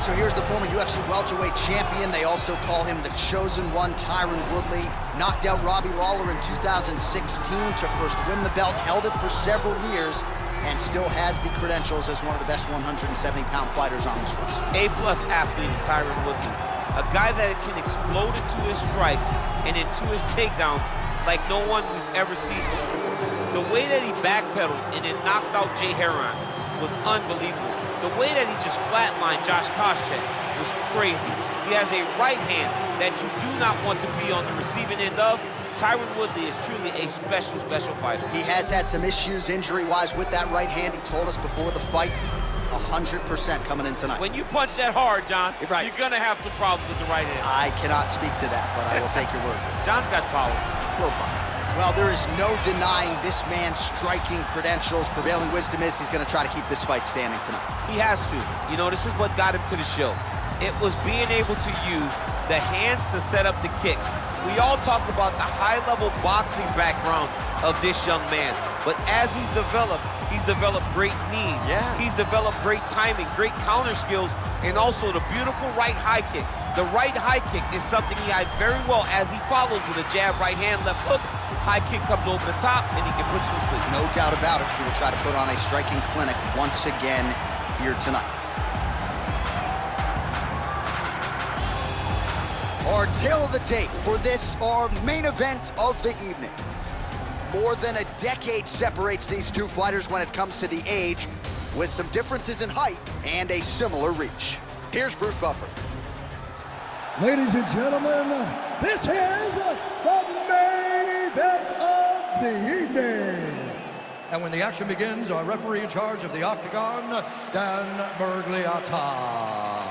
So here's the former UFC welterweight champion. They also call him the Chosen One, Tyron Woodley. Knocked out Robbie Lawler in 2016 to first win the belt, held it for several years, and still has the credentials as one of the best 170-pound fighters on this roster. A-plus athlete is Tyron Woodley. A guy that can explode into his strikes and into his takedowns like no one we've ever seen before. The way that he backpedaled and then knocked out Jay Heron was unbelievable. The way that he just flatlined Josh Koscheck was crazy. He has a right hand that you do not want to be on the receiving end of. Tyron Woodley is truly a special, special fighter. He has had some issues injury-wise with that right hand. He told us before the fight, 100% coming in tonight. When you punch that hard, John, right, you're gonna have some problems with the right hand. I cannot speak to that, but I will take your word for it. John's got power. Little power. Well, there is no denying this man's striking credentials. Prevailing wisdom is he's going to try to keep this fight standing tonight. He has to. You know, this is what got him to the show. It was being able to use the hands to set up the kicks. We all talk about the high-level boxing background of this young man, but as he's developed great knees. Yeah. He's developed great timing, great counter skills, and also the beautiful right high kick. The right high kick is something he hides very well as he follows with a jab, right hand, left hook. High kick comes over the top, and he can put you to sleep. No doubt about it. He will try to put on a striking clinic once again here tonight. Our tale of the tape for this, our main event of the evening. More than a decade separates these two fighters when it comes to the age, with some differences in height and a similar reach. Here's Bruce Buffer. Ladies and gentlemen, this is the main event of the evening. And when the action begins, our referee in charge of the Octagon, Dan Bergliata.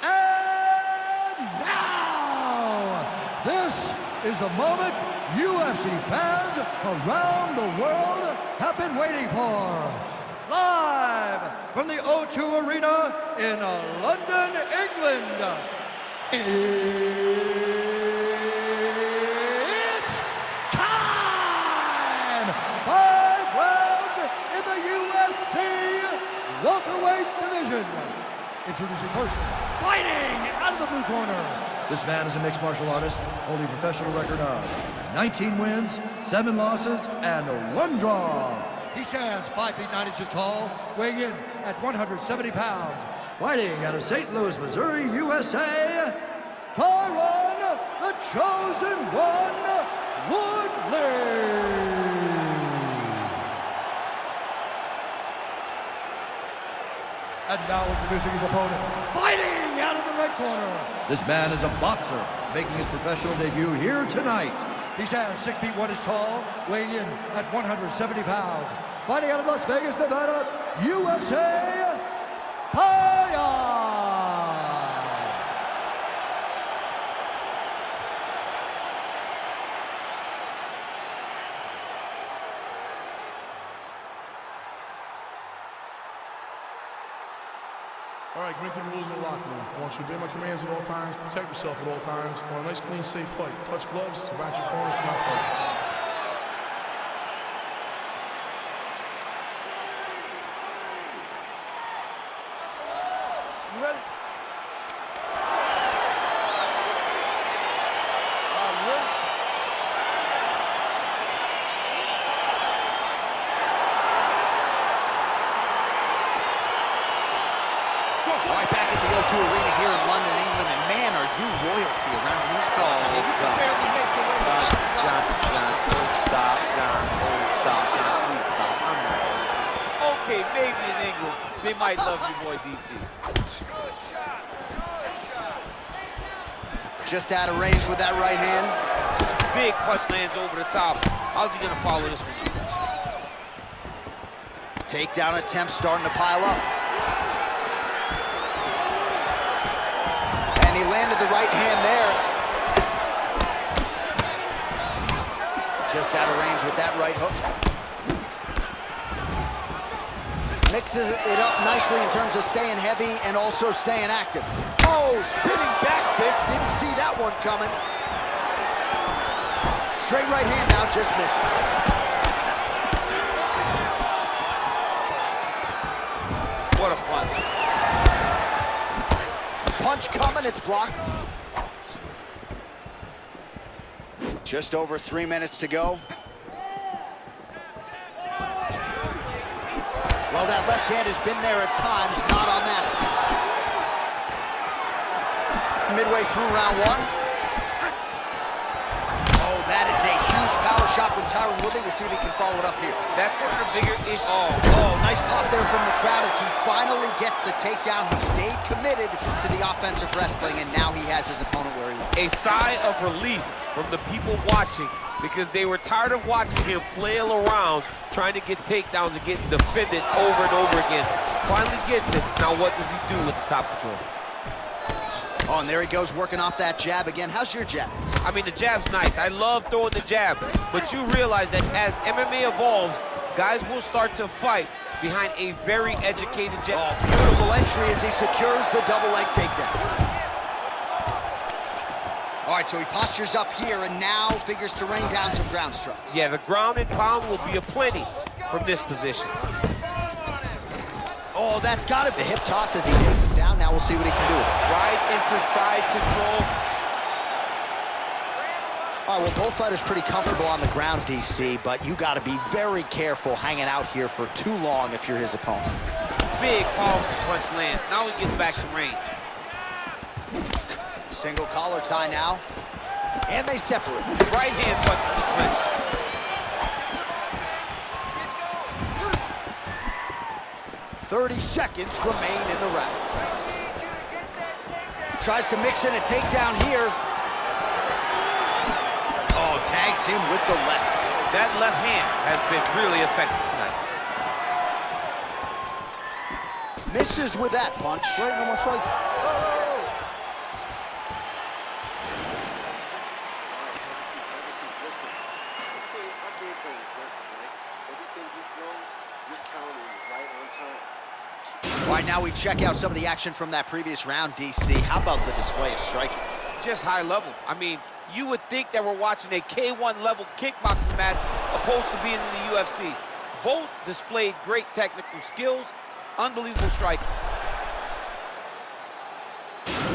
And now, this is the moment UFC fans around the world have been waiting for. Live from the O2 Arena in London, England. It's time! 5 rounds in the UFC welterweight division. Introducing first, fighting out of the blue corner. This man is a mixed martial artist, holding a professional record of 19 wins, 7 losses, and 1 draw. He stands 5 feet 9 inches tall, weighing in at 170 pounds. Fighting out of St. Louis, Missouri, USA, Tyron, the Chosen One, Woodley. And now introducing his opponent, fighting out of the red corner. This man is a boxer, making his professional debut here tonight. He stands 6 feet 1 inches tall, weighing in at 170 pounds. Fighting out of Las Vegas, Nevada, USA, Paya. All right, commit to the rules in the locker room. I want you to obey my commands at all times, protect yourself at all times. I want a nice, clean, safe fight. Touch gloves, about your corners, come out fight. You ready? Right back at the O2 Arena here in London, England, and man, are you royalty around these parts. I mean, you can barely make the way to John, please stop, John, please stop. I'm not. Okay, maybe in England, they might love your boy DC. Good shot, good shot. Just out of range with that right hand. Big punch lands over the top. How's he gonna follow this one? Takedown attempt starting to pile up. And he landed the right hand there. Just out of range with that right hook. Mixes it up nicely in terms of staying heavy and also staying active. Oh, spinning back fist. Didn't see that one coming. Straight right hand now, just misses. What a punch. punch coming, it's blocked. Just over 3 minutes to go. Well, that left hand has been there at times, not on that attempt. Midway through round one. Oh, that is a huge power shot from Tyron Woodley. We'll see if he can follow it up here. That's one of the bigger issues. Oh, nice pop there from the crowd as he finally gets the takedown. He stayed committed to the offensive wrestling, and now he has his opponent where he wants. A sigh of relief from the people watching, because they were tired of watching him flail around trying to get takedowns and getting defended over and over again. Finally gets it. Now what does he do with the top control? Oh, and there he goes, working off that jab again. How's your jab? I mean, the jab's nice. I love throwing the jab, but you realize that as MMA evolves, guys will start to fight behind a very educated jab. Oh, beautiful entry as he secures the double leg takedown. All right, so he postures up here and now figures to rain down some ground strikes. Yeah, the ground and pound will be aplenty from this position. Oh, that's got it. The hip toss as he takes him down. Now we'll see what he can do with it. Right into side control. All right, well, both fighters pretty comfortable on the ground, DC, but you got to be very careful hanging out here for too long if you're his opponent. Big, powerful punch lands. Now he gets back to range. Single collar tie now, and they separate. Right hand punch from the clinch. .30 seconds remain in the round. Tries to mix in a takedown here. Oh, tags him with the left. That left hand has been really effective tonight. Misses with that punch. Right, no more strikes. All right, now we check out some of the action from that previous round, DC. How about the display of striking? Just high level. I mean, you would think that we're watching a K1 level kickboxing match opposed to being in the UFC. Both displayed great technical skills, unbelievable striking.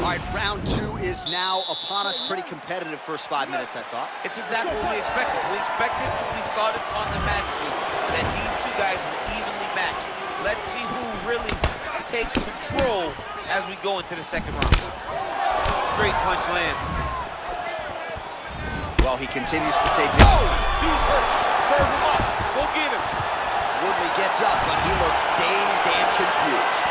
All right, round two is now upon us. Pretty competitive first 5 minutes, I thought. It's exactly what we expected. We expected when we saw this on the match sheet that these two guys were evenly matched. Let's see who really takes control as we go into the second round. Straight punch lands. Well, he continues to stay. Oh, dude's hurt. Serve him up. Go get him. Woodley gets up, but he looks dazed and confused.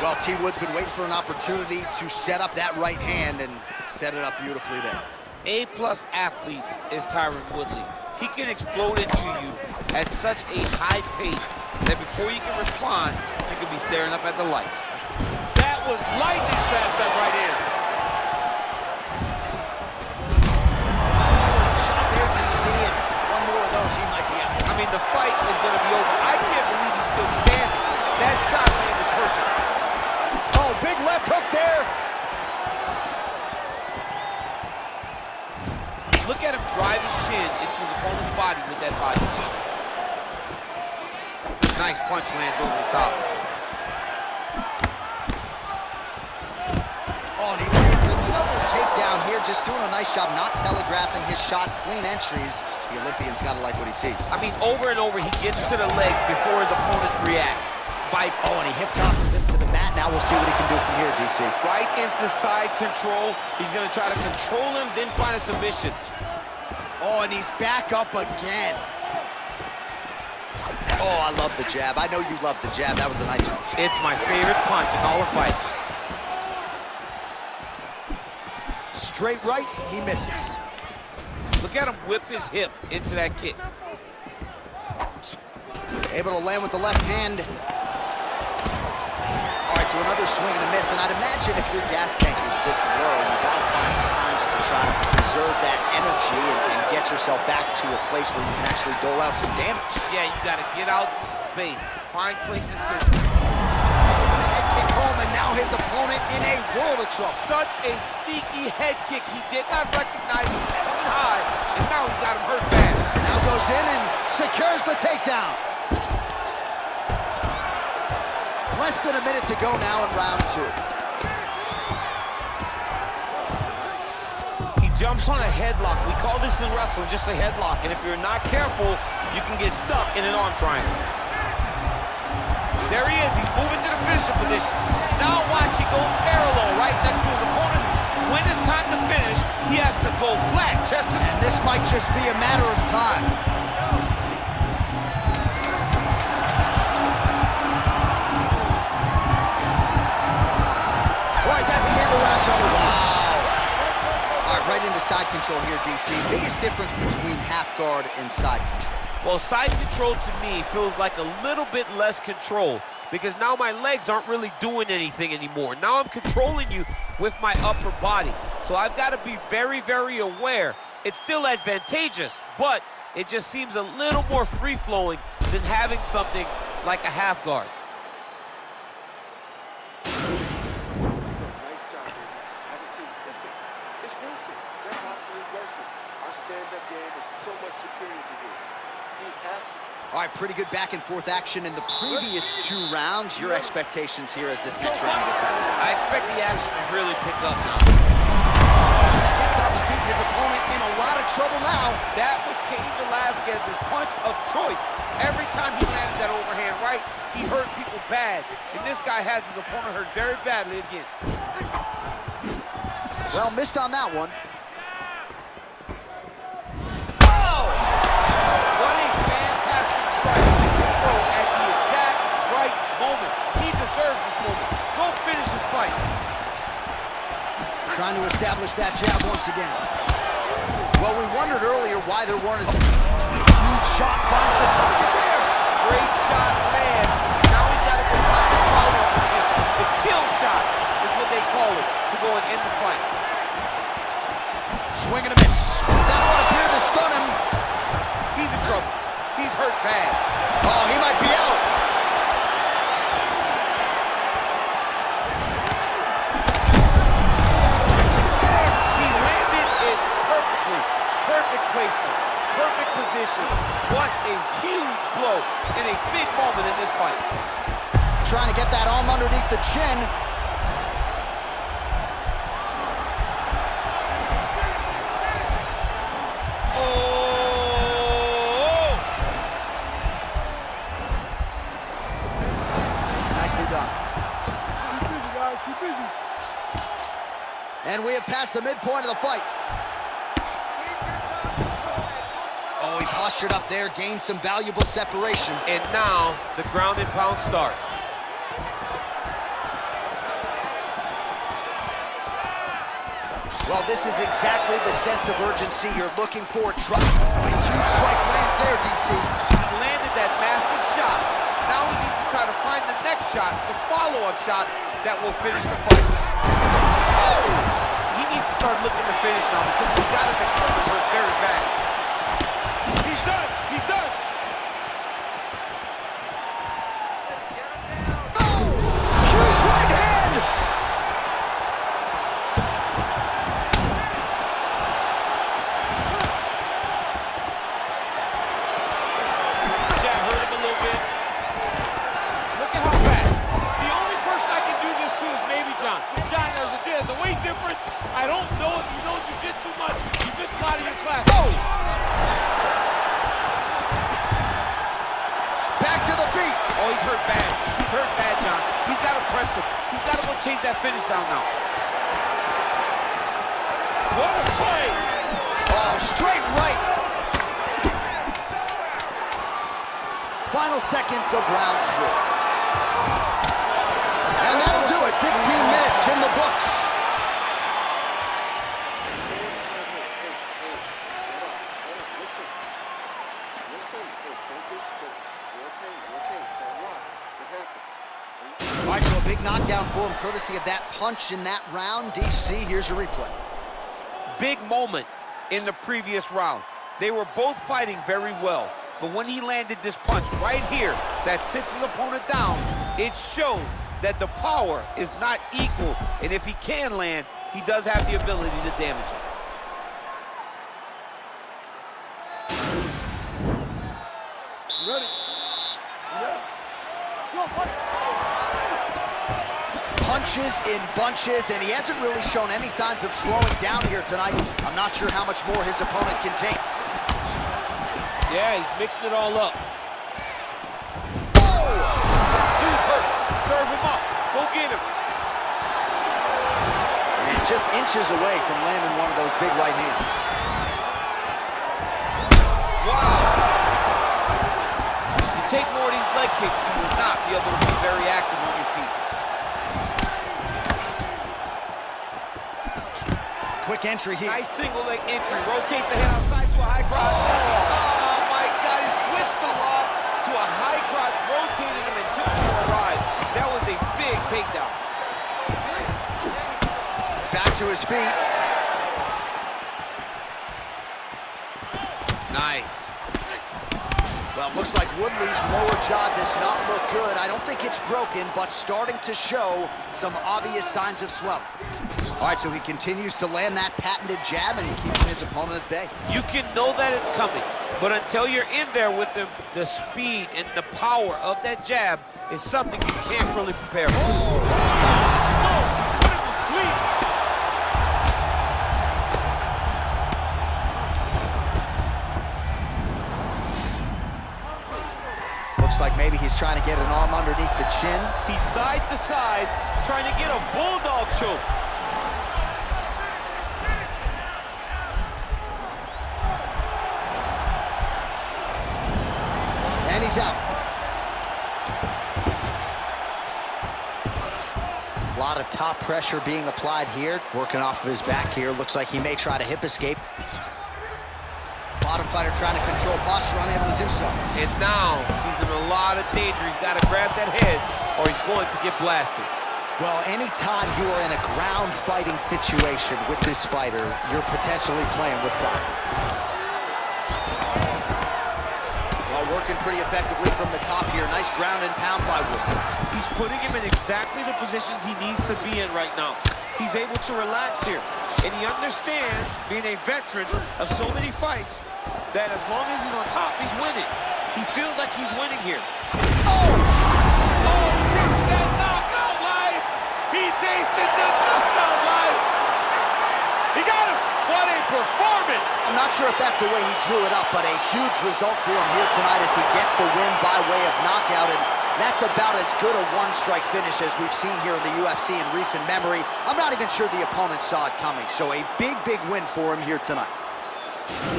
Well, T. Wood's been waiting for an opportunity to set up that right hand and set it up beautifully there. A-plus athlete is Tyron Woodley. He can explode into you at such a high pace that before you can respond, you could be staring up at the lights. That was lightning fast, that right hand. Shot there, DC, and one more of those, he might be out. I mean, the fight is going to be over. I can't believe he's still standing. That shot landed perfect. Oh, big left hook there. Look at him drive his shin into his opponent's body with that body. Nice punch lands over the top. Oh, and he lands another takedown here, just doing a nice job not telegraphing his shot. Clean entries. The Olympian's got to like what he sees. I mean, over and over, he gets to the legs before his opponent reacts. Oh, and he hip tosses him to the mat. Now we'll see what he can do from here, DC. Right into side control. He's going to try to control him, then find a submission. Oh, and he's back up again. Oh, I love the jab. I know you love the jab. That was a nice one. It's my favorite punch in all the fights. Straight right, he misses. Look at him whip his hip into that kick. Able to land with the left hand. All right, so another swing and a miss, and I'd imagine if your gas tank is this low, you gotta find times to try to preserve that energy and get yourself back to a place where you can actually dole out some damage. Yeah, you gotta get out to space. Find places to... Head kick home, and now his opponent in a world of trouble. Such a sneaky head kick. He did not recognize him coming high, and now he's got him hurt bad. Now goes in and secures the takedown. Less than a minute to go now in round 2. He jumps on a headlock. We call this in wrestling just a headlock. And if you're not careful, you can get stuck in an arm triangle. There he is. He's moving to the finisher position. Now watch, he goes parallel right next to his opponent. When it's time to finish, he has to go flat, chest to... And this might just be a matter of time. All right, that's the end of round number 2. Wow. All right, right into side control here, DC. Biggest difference between half guard and side control. Well, side control to me feels like a little bit less control because now my legs aren't really doing anything anymore. Now I'm controlling you with my upper body. So I've got to be very, very aware. It's still advantageous, but it just seems a little more free-flowing than having something like a half guard. Nice job, baby. Have a seat. Listen, it's working. That boxing is working. Our stand-up game is so much superior to his. He has to. All right, pretty good back and forth action in the previous 2 rounds. Your expectations here as this next round gets going? I expect the action to really pick up now. Gets on the feet, his opponent in a lot of trouble now. That was Cain Velasquez's punch of choice. Every time he lands that overhand right, he hurt people bad. And this guy has his opponent hurt very badly again. Well, missed on that one. Trying to establish that jab once again. Well, we wondered earlier why there weren't as huge shot finds the toes of there. Great shot lands. Now he's got to go find the follow-up again. The kill shot is what they call it to go and end the fight. Swing and a miss. That one appeared to stun him. He's in trouble. He's hurt bad. Oh, he might be out. Placement, perfect position. What a huge blow in a big moment in this fight. Trying to get that arm underneath the chin. Oh! Nicely done. Keep busy, guys. Keep busy. And we have passed the midpoint of the fight. Oh, he postured up there, gained some valuable separation. And now the ground and pound starts. Well, this is exactly the sense of urgency you're looking for. Oh, a huge strike lands there, DC. He landed that massive shot. Now he needs to try to find the next shot, the follow-up shot that will finish the fight. Oh! He needs to start looking to finish now because he's got his opponent hurt very bad. He's done! He's done! Oh! Huge right hand! Jab hurt him a little bit. Look at how fast. The only person I can do this to is maybe John. John, there's a weight difference. I don't know if you know jiu-jitsu much. You miss a lot of your class. Oh! Back to the feet. Oh, he's hurt bad. He's hurt bad, John. He's got to press him. He's got to go chase that finish down now. What a play! Oh, straight right. Final seconds of round 3. And that'll do it. 15 minutes in the books. All right, so a big knockdown for him, courtesy of that punch in that round. DC, here's your replay. Big moment in the previous round. They were both fighting very well, but when he landed this punch right here that sits his opponent down, it showed that the power is not equal, and if he can land, he does have the ability to damage it. You ready? Yeah. Let's go, fight. punches in bunches, and he hasn't really shown any signs of slowing down here tonight. I'm not sure how much more his opponent can take. Yeah, he's mixing it all up. Oh! Dude's hurt. Serve him up. Go get him. And just inches away from landing one of those big right hands. Wow. You take more of these leg kicks, you will not be able to be very active on your feet. Quick entry here. Nice single leg entry. Rotates the head outside to a high crotch. Oh my God, he switched the lock to a high crotch, rotated him and took him for a ride. That was a big takedown. Back to his feet. Nice. Well, looks like Woodley's lower jaw does not look good. I don't think it's broken, but starting to show some obvious signs of swelling. All right, so he continues to land that patented jab and keeping his opponent at bay. You can know that it's coming, but until you're in there with him, the speed and the power of that jab is something you can't really prepare for. Oh! Put him to sleep. Looks like maybe he's trying to get an arm underneath the chin. He's side to side, trying to get a bulldog choke. And he's out. A lot of top pressure being applied here. Working off of his back here. Looks like he may try to hip escape. Bottom fighter trying to control posture, unable to do so. And now he's in a lot of danger. He's got to grab that head or he's going to get blasted. Well, anytime you are in a ground fighting situation with this fighter, you're potentially playing with fire. Well, working pretty effectively from the top here. Nice ground and pound by Woodley. He's putting him in exactly the positions he needs to be in right now. He's able to relax here. And he understands, being a veteran of so many fights, that as long as he's on top, he's winning. He feels like he's winning here. Oh! Oh, he tasted that knockout life! He tasted the knockout life! He got him! What a performance! I'm not sure if that's the way he drew it up, but a huge result for him here tonight as he gets the win by way of knockout. And that's about as good a one-strike finish as we've seen here in the UFC in recent memory. I'm not even sure the opponent saw it coming, so a big, big win for him here tonight.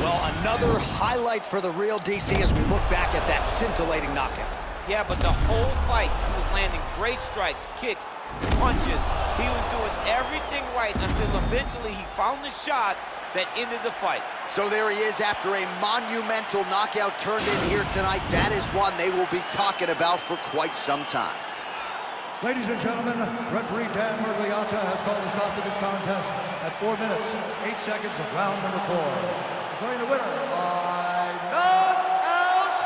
Well, another highlight for the real DC as we look back at that scintillating knockout. Yeah, but the whole fight, he was landing great strikes, kicks, punches. He was doing everything right until eventually he found the shot that ended the fight. So there he is after a monumental knockout turned in here tonight. That is one they will be talking about for quite some time. Ladies and gentlemen, referee Dan Murgliata has called a stop to this contest at 4 minutes, 8 seconds of round number 4. Declaring the winner by knockout,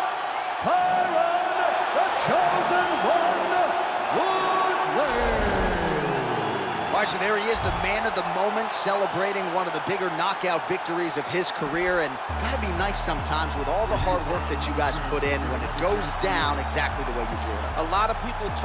Tyron, the Chosen One, Woodley. All right, so there he is, the man of the moment, celebrating one of the bigger knockout victories of his career. And gotta be nice sometimes with all the hard work that you guys put in when it goes down exactly the way you drew it up. A lot of people talk